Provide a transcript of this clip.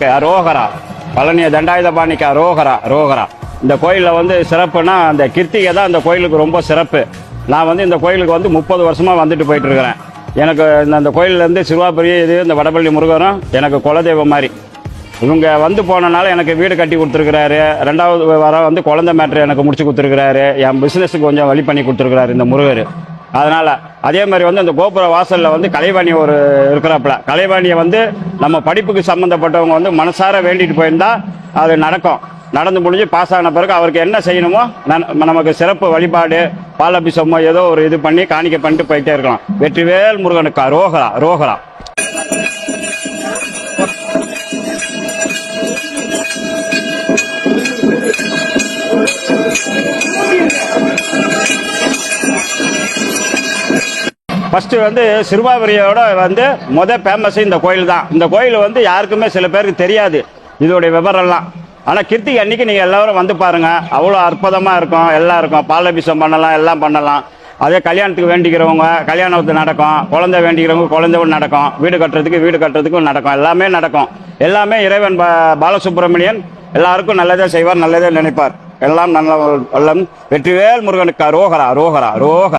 அரோகரா. பழனிய தண்டாயுதபாணிக்கு அரோகரா ரோகரா. இந்த கோயிலில் வந்து சிறப்புனா அந்த கிருத்திகை தான் இந்த கோயிலுக்கு ரொம்ப சிறப்பு. நான் வந்து இந்த கோயிலுக்கு வந்து 30 வருஷமா வந்துட்டு போயிட்டு இருக்கிறேன். எனக்கு இந்த கோயிலேருந்து சிறுவாபுரி இது இந்த வடபள்ளி முருகரும் எனக்கு குலதெய்வம் மாதிரி. இவங்க வந்து போனனால எனக்கு வீடு கட்டி கொடுத்துருக்கிறாரு. 2வது வாரம் வந்து குழந்தை மேட்ரு எனக்கு முடிச்சு கொடுத்துருக்கிறாரு. என் பிஸ்னஸுக்கு கொஞ்சம் வழி பண்ணி கொடுத்துருக்கிறாரு இந்த முருகர். அதனால அதே மாதிரி வந்து அந்த கோபுர வாசல்ல வந்து கலைவாணி ஒரு இருக்கிறாப்புல. கலைவாணியை வந்து நம்ம படிப்புக்கு சம்மந்தப்பட்டவங்க வந்து மனசார வேண்டிட்டு போயிருந்தா அது நடக்கும். நடந்து முடிஞ்சு பாஸ் ஆன பிறகு அவருக்கு என்ன செய்யணுமோ நமக்கு சிறப்பு வழிபாடு பாலபிஷமோ ஏதோ ஒரு இது பண்ணி காணிக்கை பண்ணிட்டு போயிட்டே இருக்கலாம். வெற்றிவேல் முருகனுக்கு அரோகரா ரோகரா. ஃபர்ஸ்ட் வந்து சிறுவாபுரியோட வந்து ஃபேமஸ் இந்த கோயில் தான். இந்த கோயில் வந்து யாருக்குமே சில பேருக்கு தெரியாது இதோடைய விவரம்லாம். ஆனால் கிருத்திகை அன்னைக்கு நீங்கள் எல்லாரும் வந்து பாருங்க, அவ்வளோ அற்புதமாக இருக்கும். எல்லாம் இருக்கும், பாலபிஷம் பண்ணலாம், எல்லாம் பண்ணலாம். அதே கல்யாணத்துக்கு வேண்டிக்கிறவங்க கல்யாணத்துக்கு நடக்கும், குழந்தை வேண்டிக்கிறவங்க குழந்தைவும் நடக்கும், வீடு கட்டுறதுக்கும் நடக்கும், எல்லாமே நடக்கும். எல்லாமே இறைவன் பாலசுப்ரமணியன் எல்லாருக்கும் நல்லதே செய்வார், நல்லதே நினைப்பார். எல்லாம் நல்ல வெற்றிவேல் முருகனுக்கு அரோகரா ரோகரா ரோகரா.